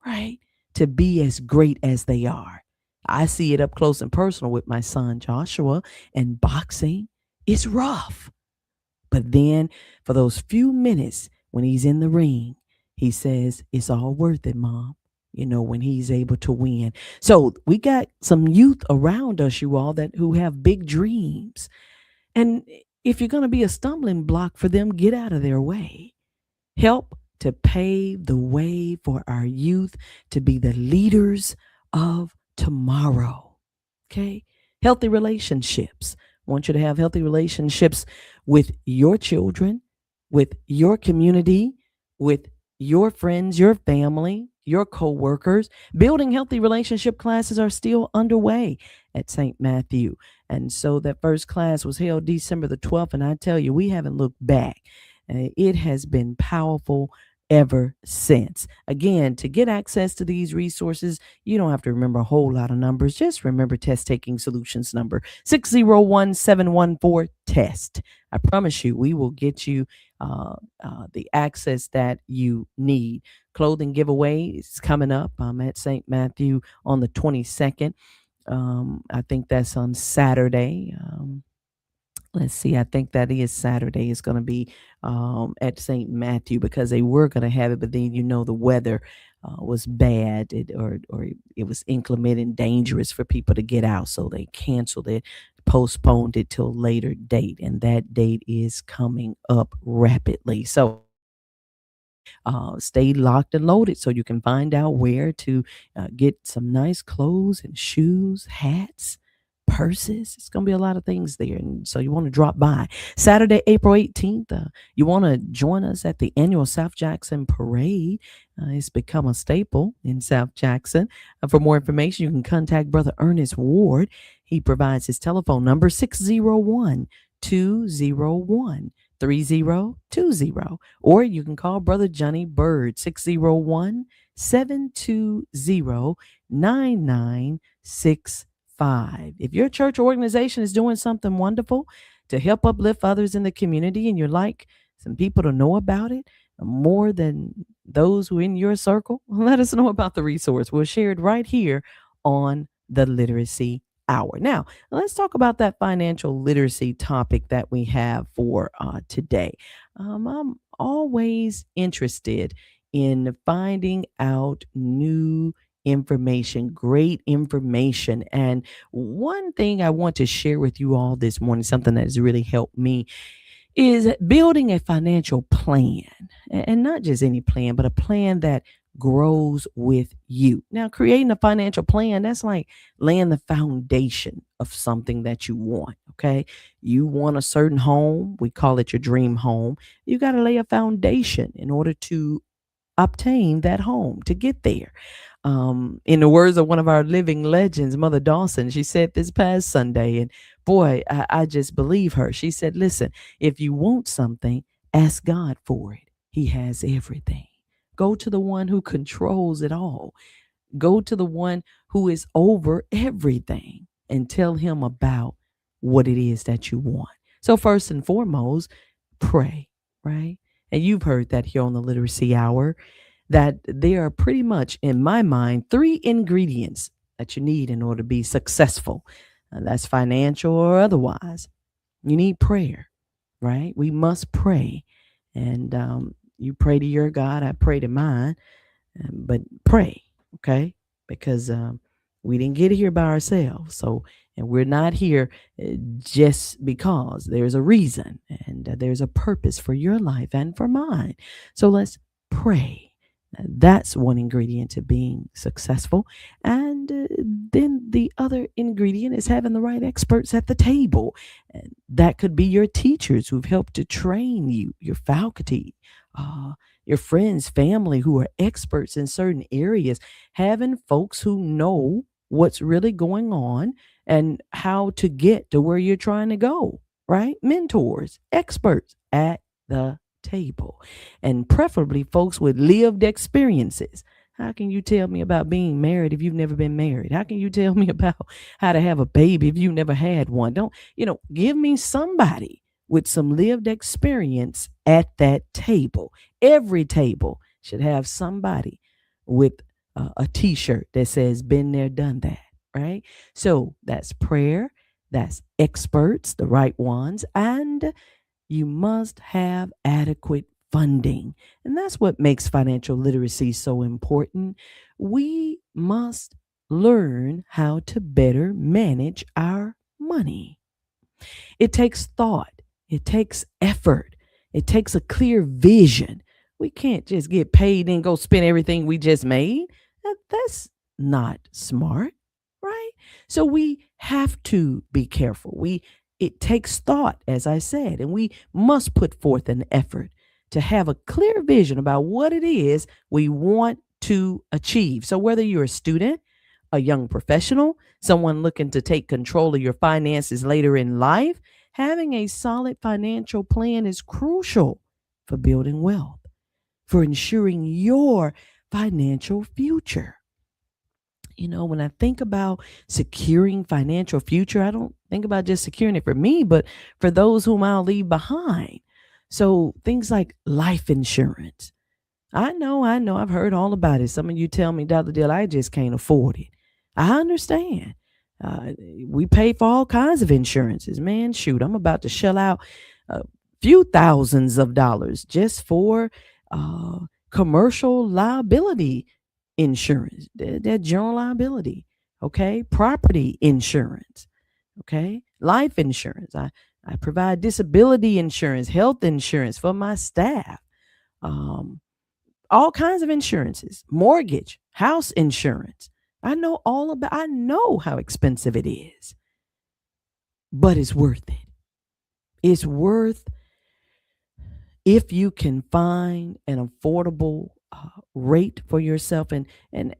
right? To be as great as they are. I see it up close and personal with my son Joshua, and boxing is rough. But then for those few minutes when he's in the ring, he says, it's all worth it, Mom. When he's able to win. So we got some youth around us, you all, that who have big dreams. And if you're going to be a stumbling block for them, get out of their way. Help to pave the way for our youth to be the leaders of tomorrow. Okay? Healthy relationships. I want you to have healthy relationships with your children, with your community, with your friends, your family, your co-workers. Building healthy relationship classes are still underway at St. Matthew. And so that first class was held December the 12th. And I tell you, we haven't looked back. It has been powerful ever since. Again, to get access to these resources, you don't have to remember a whole lot of numbers. Just remember Test Taking Solutions number 601-714-TEST. I promise you, we will get you the access that you need. Clothing giveaway is coming up. I'm at St. Matthew on the 22nd. I think that's on Saturday. Let's see, I think that is Saturday. It's going to be at St. Matthew because they were going to have it, but then the weather was bad, or it was inclement and dangerous for people to get out, so they canceled it, postponed it till later date, and that date is coming up rapidly. So Stay locked and loaded so you can find out where to get some nice clothes and shoes, hats, purses. It's going to be a lot of things there. And so you want to drop by. Saturday, April 18th, you want to join us at the annual South Jackson Parade. It's become a staple in South Jackson. For more information, you can contact Brother Ernest Ward. He provides his telephone number 601 201 3020, or you can call Brother Johnny Bird 601 720 9965. If your church organization is doing something wonderful to help uplift others in the community and you'd like some people to know about it more than those who are in your circle, let us know about the resource. We'll share it right here on the Literacy Hour. Now, let's talk about that financial literacy topic that we have for today. I'm always interested in finding out new information, great information. And one thing I want to share with you all this morning, something that has really helped me, is building a financial plan, and not just any plan, but a plan that grows with you. Now, creating a financial plan, that's like laying the foundation of something that you want. Okay. You want a certain home, we call it your dream home. You got to lay a foundation in order to obtain that home, to get there. In the words of one of our living legends, Mother Dawson, she said this past Sunday, and boy, I just believe her. She said, listen, if you want something, ask God for it. He has everything. Go to the one who controls it all. Go to the one who is over everything and tell him about what it is that you want. So, first and foremost, pray, right? And you've heard that here on the Literacy Hour, that there are pretty much, in my mind, three ingredients that you need in order to be successful. That's financial or otherwise. You need prayer, right? We must pray. And you pray to your God, I pray to mine, but pray, okay? Because we didn't get here by ourselves. So, and we're not here just because. There's a reason, and there's a purpose for your life and for mine. So let's pray. That's one ingredient to being successful. And then the other ingredient is having the right experts at the table. And that could be your teachers who've helped to train you, your faculty, your friends, family who are experts in certain areas, having folks who know what's really going on and how to get to where you're trying to go, right? Mentors, experts at the table, and preferably folks with lived experiences. How can you tell me about being married if you've never been married? How can you tell me about how to have a baby if you've never had one? Don't, give me somebody with some lived experience at that table. Every table should have somebody with a t-shirt that says been there, done that, right? So that's prayer, that's experts, the right ones, and you must have adequate funding. And that's what makes financial literacy so important. We must learn how to better manage our money. It takes thought, it takes effort, it takes a clear vision. We can't just get paid and go spend everything we just made. That's not smart, right? So we have to be careful. It takes thought, as I said, and we must put forth an effort to have a clear vision about what it is we want to achieve. So whether you're a student, a young professional, someone looking to take control of your finances later in life, having a solid financial plan is crucial for building wealth, for ensuring your financial future. When I think about securing financial future, I don't think about just securing it for me, but for those whom I'll leave behind. So things like life insurance. I know. I've heard all about it. Some of you tell me, Dr. Dill, I just can't afford it. I understand. We pay for all kinds of insurances. Man, shoot, I'm about to shell out a few thousands of dollars just for commercial liability insurance, that general liability, okay? Property insurance, okay? Life insurance. I provide disability insurance, health insurance for my staff. Um, all kinds of insurances, mortgage, house insurance. I know how expensive it is, but it's worth it. It's worth if you can find an affordable rate for yourself, and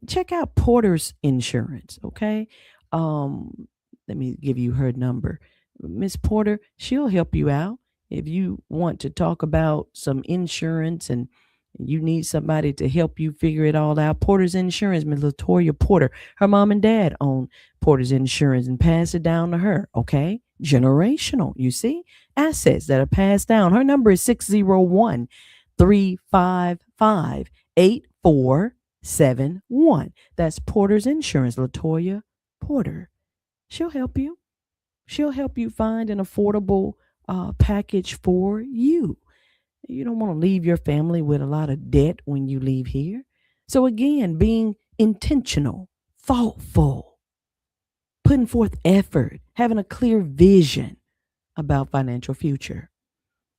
check out Porter's Insurance. Okay, um let me give you her number. Miss Porter, she'll help you out if you want to talk about some insurance and you need somebody to help you figure it all out. Porter's Insurance, Miss Latoya Porter, her mom and dad own Porter's Insurance and pass it down to her. Okay, generational, you see, assets that are passed down. Her number is 601 355 8471. That's Porter's Insurance, Latoya Porter. She'll help you. She'll help you find an affordable package for you. You don't want to leave your family with a lot of debt when you leave here. So, again, being intentional, thoughtful, putting forth effort, having a clear vision about financial future.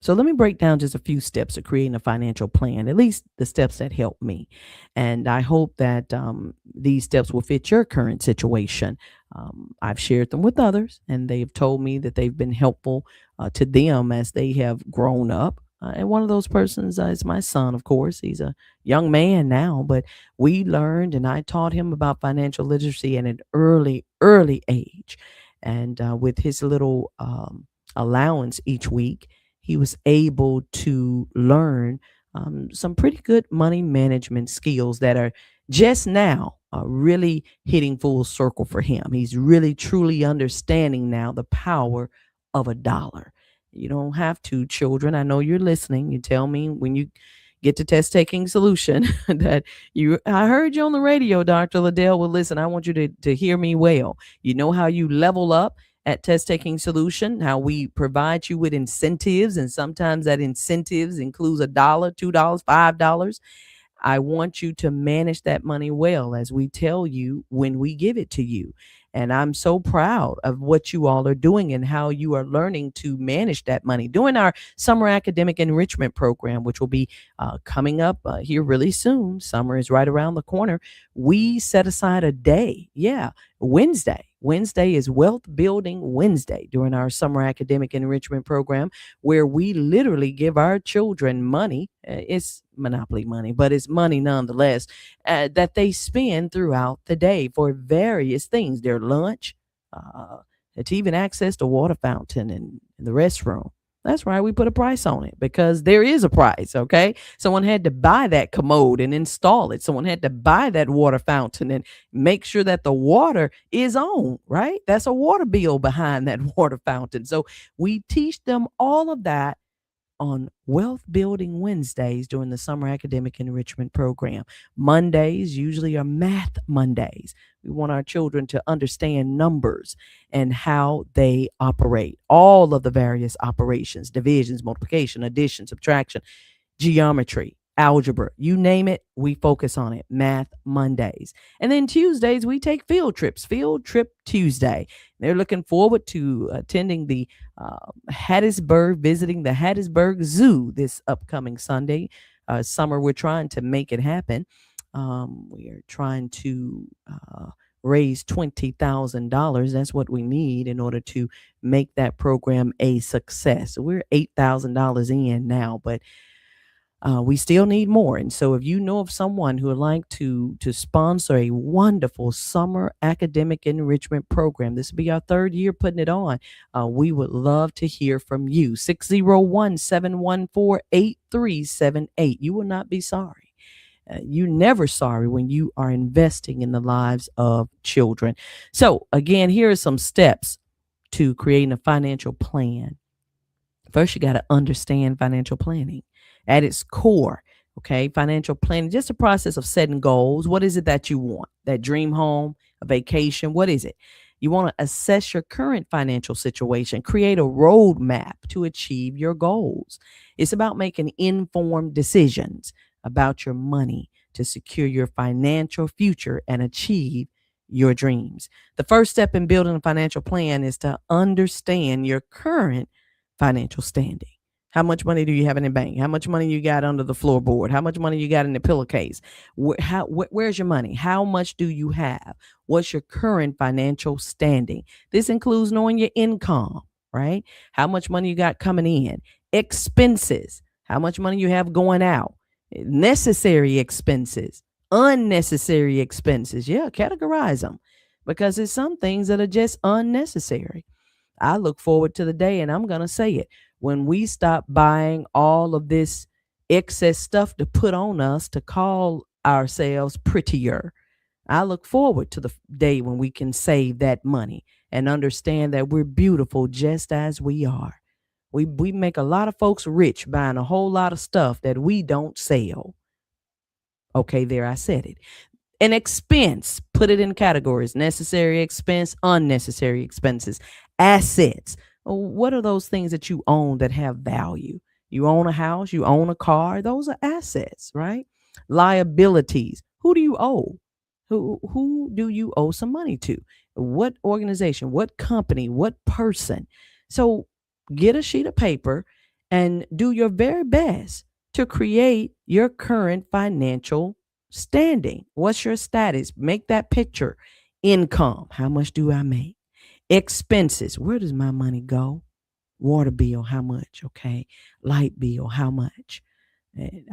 So let me break down just a few steps of creating a financial plan, at least the steps that help me. And I hope that these steps will fit your current situation. I've shared them with others, and they've told me that they've been helpful to them as they have grown up. And one of those persons is my son, of course. He's a young man now, but we learned and I taught him about financial literacy at an early age. And with his little allowance each week, he was able to learn some pretty good money management skills that are just now really hitting full circle for him. He's really truly understanding now the power of a dollar. You don't have to, children. I know you're listening. You tell me when you get to test taking solution that I heard you on the radio, Dr. Liddell. Well, listen, I want you to hear me well. You know how you level up at Test Taking Solution, how we provide you with incentives, and sometimes that incentives includes $1, $2, $5. I want you to manage that money well as we tell you when we give it to you. And I'm so proud of what you all are doing and how you are learning to manage that money. During our summer academic enrichment program, which will be coming up here really soon, summer is right around the corner. We set aside a day, Wednesday. Wednesday is Wealth Building Wednesday during our summer academic enrichment program, where we literally give our children money. It's monopoly money, but it's money nonetheless, that they spend throughout the day for various things, their lunch, to even access the water fountain and the restroom. That's right. We put a price on it because there is a price. Okay. Someone had to buy that commode and install it. Someone had to buy that water fountain and make sure that the water is on, right? That's a water bill behind that water fountain. So we teach them all of that on Wealth Building Wednesdays during the summer academic enrichment program. Mondays usually are math Mondays. We want our children to understand numbers and how they operate, all of the various operations, divisions, multiplication, addition, subtraction, geometry, algebra, you name it, we focus on it. Math Mondays. And then Tuesdays, we take field trips, Field Trip Tuesday. They're looking forward to attending the Hattiesburg, visiting the Hattiesburg Zoo this upcoming Sunday. Summer, we're trying to make it happen. We are trying to raise $20,000. That's what we need in order to make that program a success. So we're $8,000 in now, but we still need more. And so if you know of someone who would like to sponsor a wonderful summer academic enrichment program, this will be our third year putting it on. We would love to hear from you. 601-714-8378. You will not be sorry. You're never sorry when you are investing in the lives of children. So again, here are some steps to creating a financial plan. First, you got to understand financial planning at its core. Okay, financial planning, just a process of setting goals. What is it that you want? That dream home, a vacation? What is it? You want to assess your current financial situation, create a roadmap to achieve your goals. It's about making informed decisions about your money to secure your financial future and achieve your dreams. The first step in building a financial plan is to understand your current financial standing. How much money do you have in the bank? How much money you got under the floorboard? How much money you got in the pillowcase? Where's your money? How much do you have? What's your current financial standing? This includes knowing your income, right? How much money you got coming in? Expenses. How much money you have going out? Necessary expenses, unnecessary expenses. Yeah, categorize them because there's some things that are just unnecessary. I look forward to the day, and I'm going to say it, when we stop buying all of this excess stuff to put on us to call ourselves prettier. I look forward to the day when we can save that money and understand that we're beautiful just as we are. We make a lot of folks rich buying a whole lot of stuff that we don't sell. Okay, there I said it. An expense, put it in categories: necessary expense, unnecessary expenses, assets. What are those things that you own that have value? You own a house, you own a car, those are assets, right? Liabilities. Who do you owe? Who do you owe some money to? What organization, what company, what person? So get a sheet of paper and do your very best to create your current financial standing. What's your status? Make that picture. Income. How much do I make? Expenses. Where does my money go? Water bill. How much? Okay. Light bill. How much?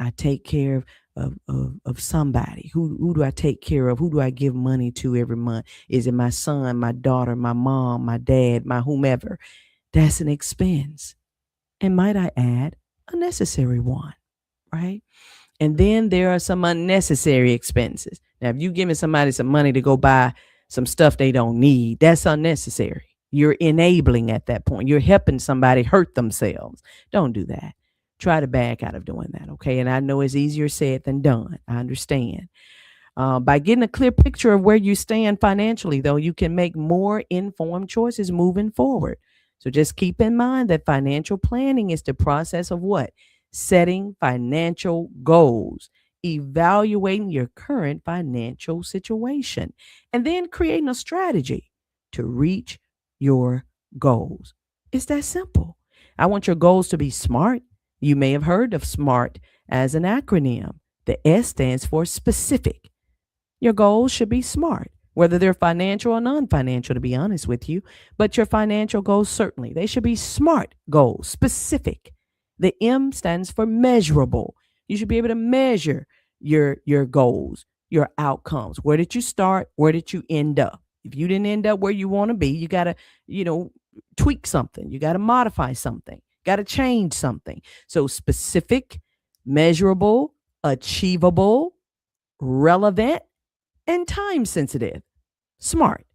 I take care of somebody. Who do I take care of? Who do I give money to every month? Is it my son, my daughter, my mom, my dad, my whomever? That's an expense. And might I add, a necessary one, right? And then there are some unnecessary expenses. Now, if you giving somebody some money to go buy some stuff they don't need, that's unnecessary. You're enabling at that point. You're helping somebody hurt themselves. Don't do that. Try to back out of doing that, okay? And I know it's easier said than done. I understand. By getting a clear picture of where you stand financially, though, you can make more informed choices moving forward. So just keep in mind that financial planning is the process of what? Setting financial goals, evaluating your current financial situation, and then creating a strategy to reach your goals. It's that simple. I want your goals to be SMART. You may have heard of SMART as an acronym. The S stands for specific. Your goals should be SMART, whether they're financial or non-financial, to be honest with you. But your financial goals, certainly, they should be SMART goals, specific. The M stands for measurable. You should be able to measure your goals, your outcomes. Where did you start? Where did you end up? If you didn't end up where you want to be, you got to, tweak something. You got to modify something. Got to change something. So specific, measurable, achievable, relevant, and time sensitive. SMART.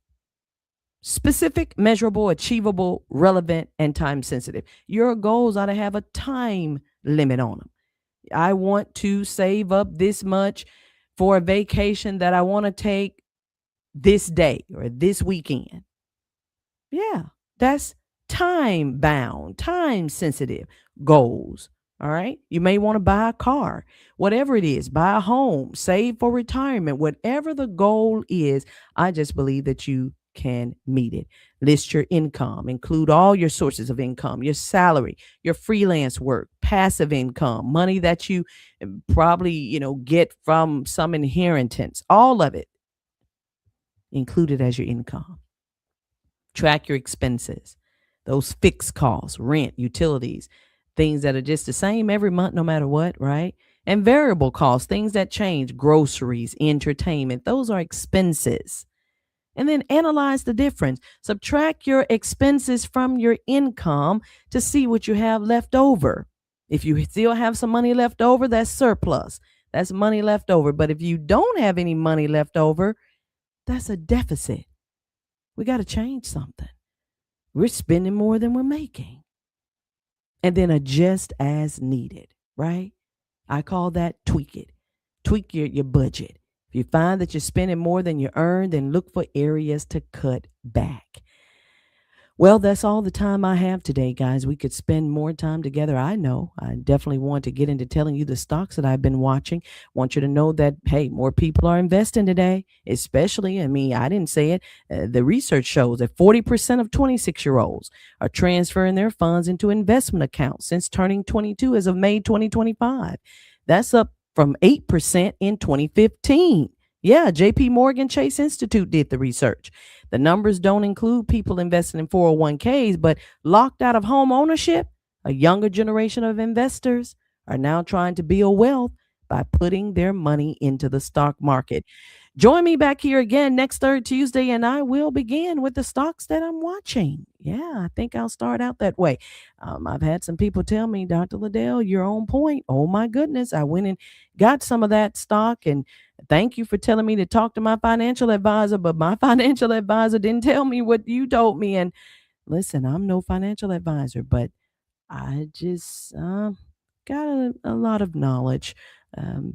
Specific, measurable, achievable, relevant, and time sensitive. Your goals ought to have a time limit on them. I want to save up this much for a vacation that I want to take this day or this weekend. Yeah, that's time bound, time sensitive goals. All right. You may want to buy a car, whatever it is, buy a home, save for retirement, whatever the goal is. I just believe that you can meet it. List your income, include all your sources of income, your salary, your freelance work, passive income, money that you probably, get from some inheritance, all of it included as your income. Track your expenses, those fixed costs, rent, utilities, things that are just the same every month, no matter what, right? And variable costs, things that change, groceries, entertainment, those are expenses. And then analyze the difference. Subtract your expenses from your income to see what you have left over. If you still have some money left over, that's surplus. That's money left over. But if you don't have any money left over, that's a deficit. We got to change something. We're spending more than we're making. And then adjust as needed, right? I call that tweak it. Tweak your budget. If you find that you're spending more than you earn, then look for areas to cut back. Well, that's all the time I have today, guys. We could spend more time together. I know. I definitely want to get into telling you the stocks that I've been watching. Want you to know that, hey, more people are investing today, especially, I mean, I didn't say it. The research shows that 40% of 26-year-olds are transferring their funds into investment accounts since turning 22 as of May 2025. That's up from 8% in 2015. Yeah, JP Morgan Chase Institute did the research. The numbers don't include people investing in 401ks, but locked out of home ownership, a younger generation of investors are now trying to build wealth by putting their money into the stock market. Join me back here again next third Tuesday, and I will begin with the stocks that I'm watching. Yeah, I think I'll start out that way. I've had some people tell me, Dr. Liddell, you're on point. Oh my goodness. I went and got some of that stock, and thank you for telling me to talk to my financial advisor, but my financial advisor didn't tell me what you told me. And listen, I'm no financial advisor, but I just got a lot of knowledge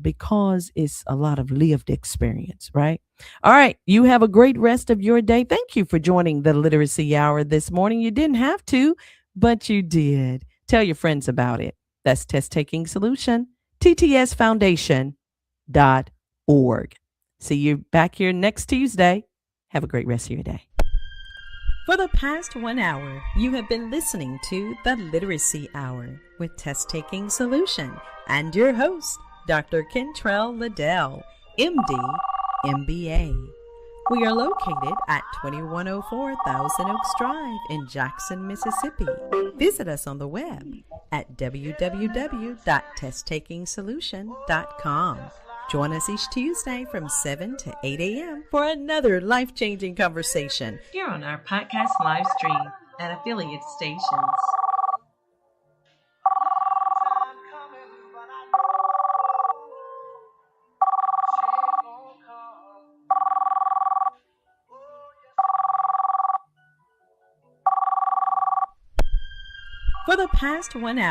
because it's a lot of lived experience, right? All right. You have a great rest of your day. Thank you for joining the Literacy Hour this morning. You didn't have to, but you did. Tell your friends about it. That's Test Taking Solution, ttsfoundation.org. See you back here next Tuesday. Have a great rest of your day. For the past 1 hour, you have been listening to the Literacy Hour with Test Taking Solution and your host, Dr. Kentrell Liddell, MD, MBA. We are located at 2104 Thousand Oaks Drive in Jackson, Mississippi. Visit us on the web at www.testtakingsolution.com. Join us each Tuesday from 7 to 8 a.m. for another life-changing conversation here on our podcast live stream and affiliate stations. For the past 1 hour,